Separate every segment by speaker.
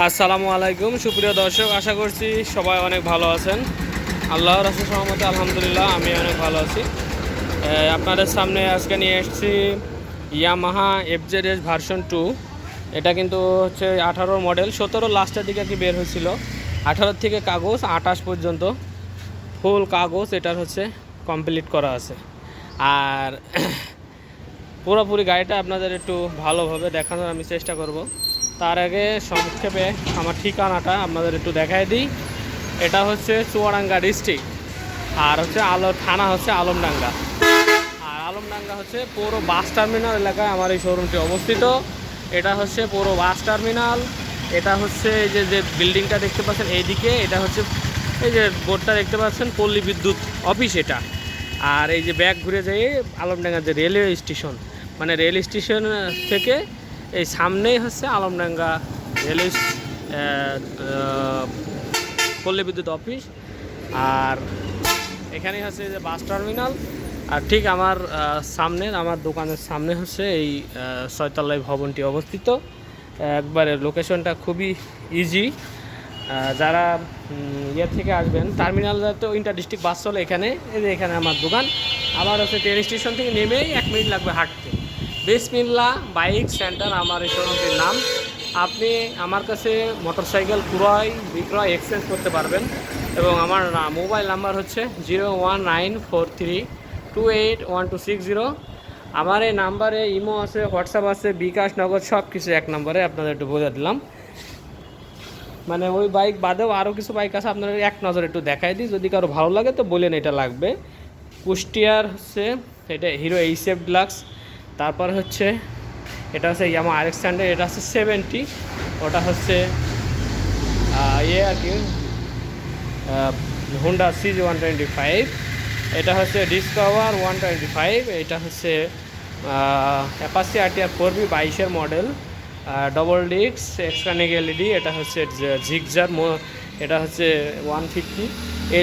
Speaker 1: আসসালামু আলাইকুম সুপ্রিয় দর্শক, আশা করছি সবাই অনেক ভালো আছেন। আল্লাহর রাসূলের রহমতে আলহামদুলিল্লাহ আমি অনেক ভালো আছি। আপনাদের সামনে আজকে নিয়ে এসেছি ইয়ামাহা FZS ভার্সন 2। এটা কিন্তু হচ্ছে 18 মডেল, 17 লাস্টের দিকে কি বের হয়েছিল। 18 থেকে কাগজ 28 পর্যন্ত ফুল কাগজ এটার হচ্ছে কমপ্লিট করা আছে। আর পুরোপুরি গাড়িটা আপনাদের একটু ভালোভাবে দেখানোর আমি চেষ্টা করব। তার আগে সংক্ষেপে আমার ঠিকানাটা আপনাদের একটু দেখাই দিই। এটা হচ্ছে চুয়াডাঙ্গা ডিস্ট্রিক্ট, আর হচ্ছে থানা হচ্ছে আলমডাঙ্গা। আর আলমডাঙ্গা হচ্ছে পুরো বাস টার্মিনাল এলাকায় আমার এই শোরুমটি অবস্থিত। এটা হচ্ছে পুরো বাস টার্মিনাল। এটা হচ্ছে এই যে বিল্ডিংটা দেখতে পাচ্ছেন এইদিকে, এটা হচ্ছে এই যে বোর্ডটা দেখতে পাচ্ছেন পল্লী বিদ্যুৎ অফিস এটা। আর এই যে ব্যাক ঘুরে যেয়ে আলমডাঙ্গা যে রেলওয়ে স্টেশন, মানে রেল স্টেশন থেকে এই সামনেই হচ্ছে আলমডাঙ্গা রেলওয়ে পল্লী বিদ্যুৎ অফিস। আর এখানেই হচ্ছে যে বাস টার্মিনাল। আর ঠিক আমার সামনে, আমার দোকানের সামনে হচ্ছে এই ছয়তলায় ভবনটি অবস্থিত। একবারে লোকেশনটা খুবই ইজি। যারা ইয়ে থেকে আসবেন, টার্মিনাল তো ইন্টার ডিস্ট্রিক্ট বাস চলে এখানে। এই যে এখানে আমার দোকান। আমার হচ্ছে ট্রেন স্টেশন থেকে নেমেই 1 মিনিট লাগবে হাঁটতে। বিসমিল্লাহ বাইক সেন্টার আমার এই শোরুমটির নাম। আপনি আমার কাছে মোটরসাইকেল ক্রয় বিক্রয় এক্সচেঞ্জ করতে পারবেন। এবং আমার মোবাইল নাম্বার হচ্ছে 01943281260। আমার এই নাম্বারে ইমো আছে, হোয়াটসঅ্যাপ আছে, বিকাশ, নগদ সব কিছু এক নম্বরে। আপনাদের একটু বোঝা দিলাম। মানে ওই বাইক বাদেও আরও কিছু বাইক আছে, আপনাদের এক নজর একটু দেখাই দিই। যদি কারো ভালো লাগে তো বলেন এটা লাগবে। কুষ্টিয়ার হচ্ছে এটা হিরো এইচএফ ডিলাক্স। তারপর হচ্ছে এটা হচ্ছে ইয়ামাহা RX 100, এটা হচ্ছে 70। ওটা হচ্ছে আর কি হুন্ডা CG125। এটা হচ্ছে ডিসকভার 125। এটা হচ্ছে অ্যাপাচি RTR 4B 22-এর মডেল, ডবল ডিস্ক এক্সট্রানিক LED। এটা হচ্ছে জিগজার, এটা হচ্ছে 150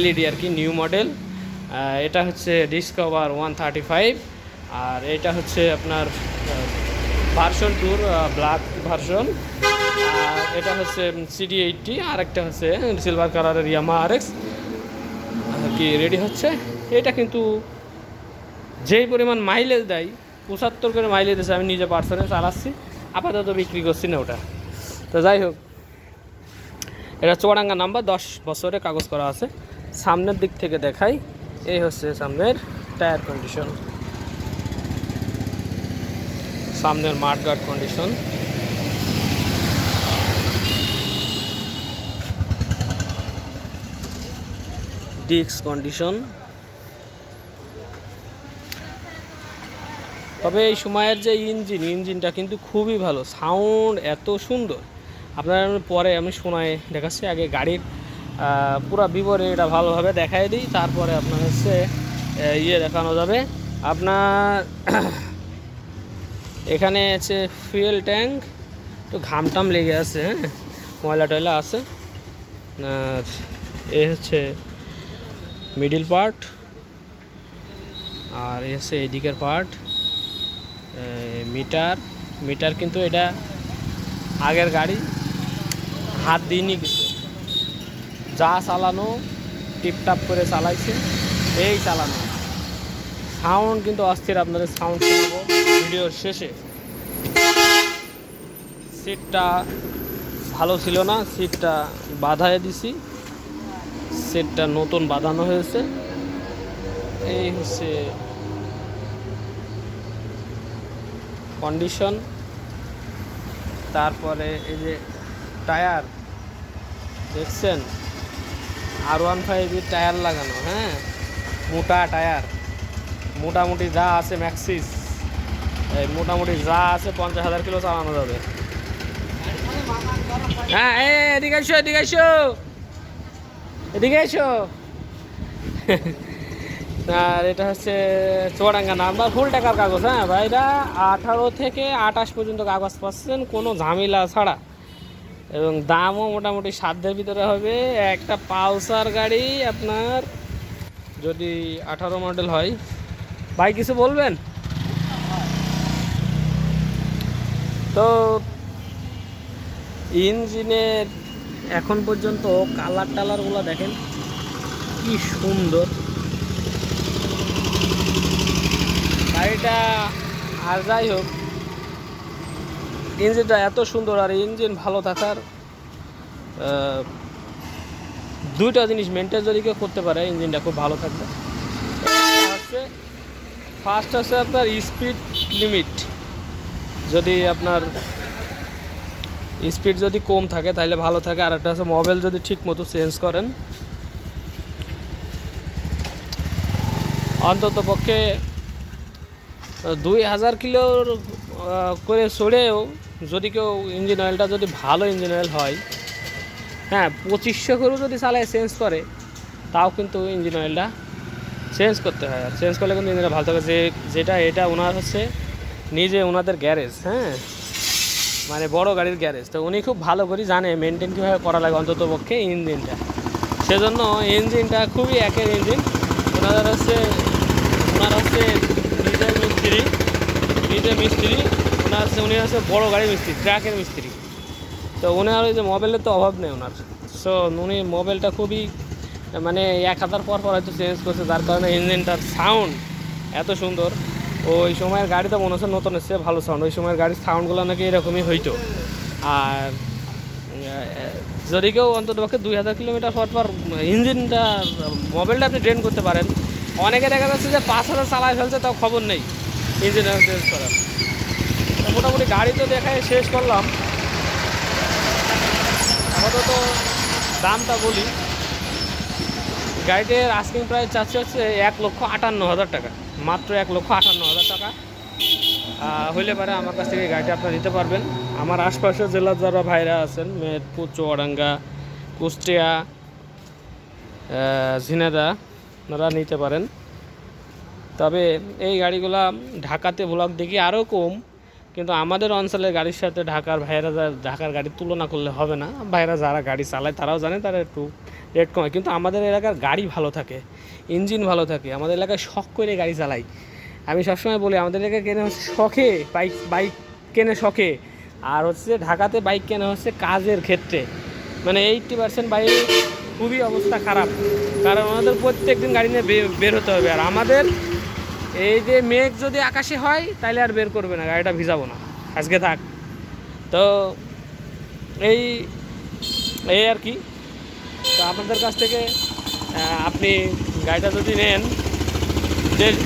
Speaker 1: LED আর কি, নিউ মডেল। এটা হচ্ছে ডিসকভার 135। আর এটা হচ্ছে আপনার ভার্সন 2 ব্ল্যাক ভার্সন। এটা হচ্ছে CD80। আর একটা হচ্ছে সিলভার কালারের ইয়ামাহা RX কি রেডি হচ্ছে। এটা কিন্তু যেই পরিমাণ মাইলেজ দেয়, 75 করে মাইলেজ দিয়েছে। আমি নিজে পার্সোনে চালাচ্ছি, আপাতত বিক্রি করছি না ওটা। তো যাই হোক, এটা চুয়াডাঙ্গা নাম্বার, 10 বছরে কাগজ করা আছে। সামনের দিক থেকে দেখাই। এই হচ্ছে সামনের টায়ার কন্ডিশন, সামনের মাঠগার্ড কন্ডিশন। Disc condition. তবে এই সময়ের যে ইঞ্জিনটা কিন্তু খুবই ভালো, সাউন্ড এত সুন্দর। আপনারা পরে আমি শোনায় দেখাচ্ছি। আগে গাড়ির পুরো বিবরণী এটা ভালোভাবে দেখাই দিই, তারপরে আপনার হচ্ছে দেখানো যাবে। আপনার এখানে আছে ফুয়েল ট্যাঙ্ক, একটু ঘামটাম লেগে আছে, হ্যাঁ, ময়লা টয়লা আছে। আর এ হচ্ছে মিডিল পার্ট, আর এ হচ্ছে এদিকের পার্ট। মিটার কিন্তু এটা আগের গাড়ি, হাত দিইনি কিছু, যা চালানো টিপটাপ করে চালাইছে, এই চালানো। সাউন্ড কিন্তু অস্থির, আপনাদের সাউন্ড শোনাবো ভিডিওর শেষে। সিটটা ভালো ছিল না, সিটটা বাঁধায় দিছি, সিটটা নতুন বাঁধানো হয়েছে। এই হচ্ছে কন্ডিশন। তারপরে এই যে টায়ার দেখছেন, R15 টায়ার লাগানো, হ্যাঁ, মোটা টায়ার। মোটামুটি যা আছে ম্যাক্সিস, এই মোটামুটি যা আছে 50,000 কিলো চালানো যাবে। হ্যাঁ, এদিকে এসো, এদিকে এসো, এদিকে এসো। আর এটা হচ্ছে চুয়াডাঙ্গা নাম্বার, ফুল টাকার কাগজ। হ্যাঁ ভাই, এটা 18 থেকে 28 পর্যন্ত কাগজ পাচ্ছেন কোনো ঝামেলা ছাড়া। এবং দামও মোটামুটি সাধ্যের ভিতরে হবে। একটা পালসার গাড়ি আপনার যদি 18 মডেল হয়। ভাই কিছু বলবেন? তো ইঞ্জিনের এখন পর্যন্ত কালার টালারগুলো দেখেন কি সুন্দর গাড়িটা। আর যাই হোক, ইঞ্জিনটা এত সুন্দর, আর ইঞ্জিন ভালো থাকার দুইটা জিনিস মেনটেন যদি কেউ করতে পারে ইঞ্জিনটা খুব ভালো থাকবে। হচ্ছে ফার্স্ট হচ্ছে আপনার স্পিড লিমিট, যদি আপনার স্পিড যদি কম থাকে তাহলে ভালো থাকে। আর একটা হচ্ছে মোবাইল যদি ঠিক মতো চেঞ্জ করেন, অন্তত পক্ষে 2000 কিলোর করে চড়েও যদি কেউ ইঞ্জিন অয়েলটা যদি ভালো ইঞ্জিন অয়েল হয়, হ্যাঁ 2500 করেও যদি চালায় চেঞ্জ করে, তাও কিন্তু ইঞ্জিন অয়েলটা চেঞ্জ করতে হয়। আর চেঞ্জ করলে কিন্তু ইঞ্জিনটা ভালো থাকে। যেটা এটা ওনার হচ্ছে নিজে ওনাদের গ্যারেজ, হ্যাঁ মানে বড় গাড়ির গ্যারেজ, তো উনি খুব ভালো করে জানে মেনটেন কীভাবে করা লাগে অন্তত পক্ষে ইঞ্জিনটা। সেজন্য ইঞ্জিনটা খুবই একের ইঞ্জিন। ওনারা হচ্ছে নিজে মিস্ত্রি। উনি হচ্ছে বড় গাড়ির মিস্ত্রি, ট্রাকের মিস্ত্রি। তো ওনার ওই যে মোবাইলের তো অভাব নেই ওনার। সো উনি মোবাইলটা খুবই মানে 1000 পর হয়তো চেঞ্জ করছে, যার কারণে ইঞ্জিনটার সাউন্ড এত সুন্দর। ওই সময়ের গাড়িটা মনে হচ্ছে নতুন এসছে, ভালো সাউন্ড। ওই সময়ের গাড়ির সাউন্ডগুলো নাকি এরকমই হইতো। আর যদি কেউ অন্তত পক্ষে 2000 কিলোমিটার পর ইঞ্জিনটা মোবাইলটা আপনি ড্রেন করতে পারেন। অনেকে দেখা যাচ্ছে যে 5000 চালায় ফেলছে, তাও খবর নেই ইঞ্জিন চেঞ্জ করার। মোটামুটি গাড়ি তো দেখায় শেষ করলাম। আপাতত দামটা বলি, গাড়িটির আস্কিং প্রাইস চাচ্ছে হচ্ছে 1,58,000 টাকা, মাত্র 1,58,000 টাকা হইলে পারে আমার কাছ থেকে গাড়িটা আপনারা নিতে পারবেন। আমার আশপাশের জেলার যারা ভাইরা আছেন, মেহেরপুর, চুয়াডাঙ্গা, কুষ্টিয়া, ঝিনাইদহ, আপনারা নিতে পারেন। তবে এই গাড়িগুলা ঢাকাতে ব্লক দেখি আরও কম, কিন্তু আমাদের অঞ্চলের গাড়ির সাথে ঢাকার গাড়ির তুলনা করলে হবে না। ভাইরা যারা গাড়ি চালায় তারাও জানে তারা একটু রেট কমে, কিন্তু আমাদের এলাকার গাড়ি ভালো থাকে, ইঞ্জিন ভালো থাকে। আমাদের এলাকায় শখ করে গাড়ি চালাই। আমি সবসময় বলি আমাদের এলাকায় কেনে হচ্ছে শখে, বাইক কেনে শখে। আর হচ্ছে ঢাকাতে বাইক কেনা হচ্ছে কাজের ক্ষেত্রে। মানে 80% বাইরে খুবই অবস্থা খারাপ, কারণ আমাদের প্রত্যেক দিন গাড়ি নিয়ে বের হতে হবে। আর আমাদের এই যে মেঘ যদি আকাশে হয় তাহলে আর বের করবে না, গাড়িটা ভিজাবো না, আজকে থাক। তো এই আর কি। তো আপনাদের কাছ থেকে আপনি গাড়িটা যদি নেন,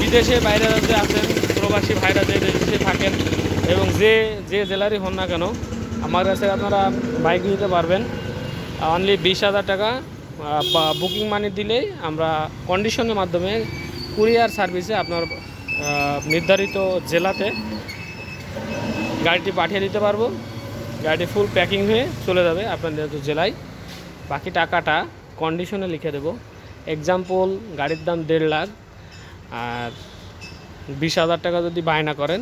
Speaker 1: বিদেশে বাইরে যাতে আছেন, প্রবাসী ভাইরা যে দেশে থাকেন এবং যে জেলারই হন না কেন, আমার কাছে আপনারা বাইক নিতে পারবেন। অনলি 20,000 টাকা বুকিং মানি দিলেই আমরা কন্ডিশনের মাধ্যমে কুরিয়ার সার্ভিসে আপনার নির্ধারিত জেলাতে গাড়িটি পাঠিয়ে দিতে পারবো। গাড়িটি ফুল প্যাকিং হয়ে চলে যাবে আপনাদের জেলায়। বাকি টাকাটা কন্ডিশনে লিখে দেবো। এক্সাম্পল, গাড়ির দাম 1.5 লাখ, আর 20,000 টাকা যদি বায়না করেন,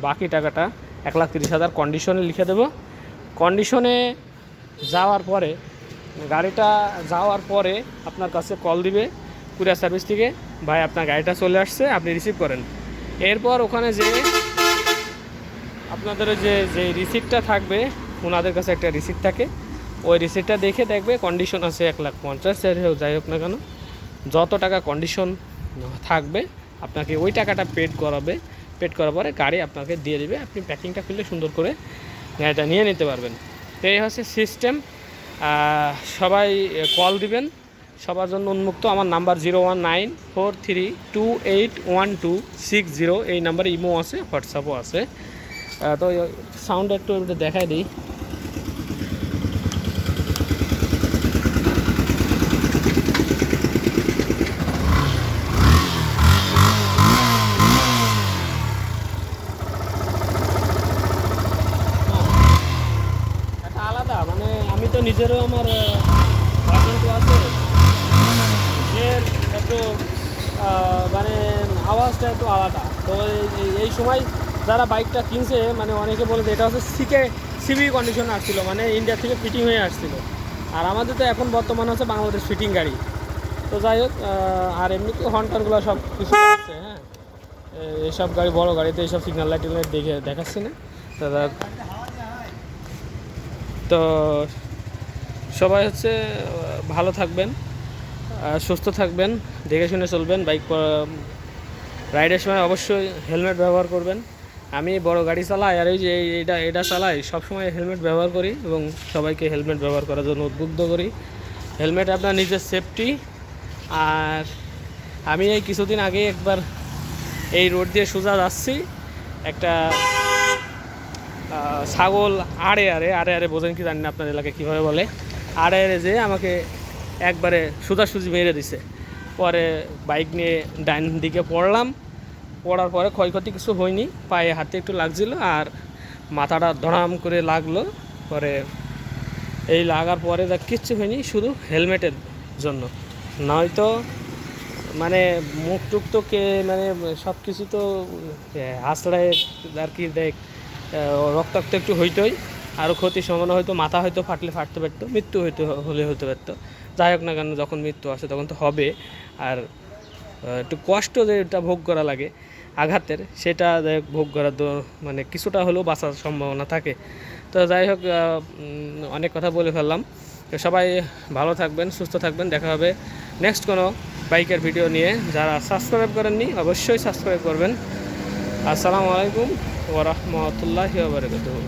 Speaker 1: বাকি টাকাটা 1,30,000 কন্ডিশনে লিখে দেবো। কন্ডিশনে যাওয়ার পরে, গাড়িটা যাওয়ার পরে আপনার কাছে কল দিবে কুরিয়ার সার্ভিস থেকে, ভাই আপনার গাড়িটা চলে আসছে, আপনি রিসিভ করেন। এরপর ওখানে যে আপনাদের যে রিসিপ্টটা থাকবে, ওনাদের কাছে একটা রিসিপ্ট থাকে, ওই রিসিপ্টটা দেখে দেখবে কন্ডিশন আছে 1,50,000, যাই হোক না কেন, যত টাকা কন্ডিশন থাকবে আপনাকে ওই টাকাটা পেড করার পরে গাড়ি আপনাকে দিয়ে দেবে। আপনি প্যাকিংটা খুললে সুন্দর করে গাড়িটা নিয়ে নিতে পারবেন। তো এই হচ্ছে সিস্টেম। সবাই কল দিবেন, সবার জন্য উন্মুক্ত। আমার নাম্বার 01943281260, এই নাম্বারে ইমো আছে, হোয়াটসঅ্যাপও আছে। তো সাউন্ড একটু দেখাই দিই। আলাদা, মানে আমি তো নিজেরও আমার আছে, এর একটু মানে আওয়াজটা একটু আলাদা। তো এই সময় যারা বাইকটা কিনছে, মানে অনেকে বলে যে এটা হচ্ছে সিবি কন্ডিশন আসছিলো, মানে ইন্ডিয়া থেকে ফিটিং হয়ে আসছিলো। আর আমাদের তো এখন বর্তমানে হচ্ছে বাংলাদেশ ফিটিং গাড়ি। তো যাই হোক, আর এমনিতে হন্টারগুলো সব কিছু আছে। হ্যাঁ, এইসব গাড়ি, বড় গাড়িতে এইসব সিগন্যাল লাইট দেখাচ্ছি না দাদা। তো সবাই হচ্ছে ভালো থাকবেন, সুস্থ থাকবেন, দেখে শুনে চলবেন। বাইক রাইডের সময় অবশ্যই হেলমেট ব্যবহার করবেন। আমি বড় গাড়ি চালাই আর এই যে এটা চালাই, সবসময় হেলমেট ব্যবহার করি এবং সবাইকে হেলমেট ব্যবহার করার জন্য উদ্বুদ্ধ করি। হেলমেট আপনার নিজের সেফটি। আর আমি এই কিছুদিন আগে একবার এই রোড দিয়ে সোজা যাচ্ছি, একটা ছাগল আড়ে আড়ে বোঝেন কি জানি না আপনার এলাকায় কীভাবে বলে, আড়ে যে আমাকে একবারে সোজাসুজি মেরে দিছে। পরে বাইক নিয়ে ডাইন দিকে পড়ার পরে ক্ষয়ক্ষতি কিছু হয়নি, পায়ে হাতে একটু লাগছিল আর মাথাটা ধড়াম করে লাগলো। পরে এই লাগার পরে যা কিচ্ছু হয়নি, শুধু হেলমেটের জন্য। নয়তো মানে মুখ টুক তো মানে সব কিছু তো আশ্রয় আর কি দেখ, রক্তাক্ত একটু হইতোই, আরও ক্ষতির সম্ভাবনা হয়তো, মাথা হয়তো ফাটতে পারতো, মৃত্যু হতে পারতো। যাই হোক না কেন, যখন মৃত্যু আসে তখন তো হবে। আর একটু কষ্ট যেটা ভোগ করা লাগে আঘাতের, সেটা ভোগ করার মানে কিছুটা হলেও বাঁচার সম্ভাবনা থাকে। তো যাই হোক, অনেক কথা বলে ফেললাম। তো সবাই ভালো থাকবেন, সুস্থ থাকবেন। দেখা হবে নেক্সট কোনো বাইকের ভিডিও নিয়ে। যারা সাবস্ক্রাইব করেননি অবশ্যই সাবস্ক্রাইব করবেন। আসসালামু আলাইকুম ওয়া রাহমাতুল্লাহি ওয়া বারাকাতুহু।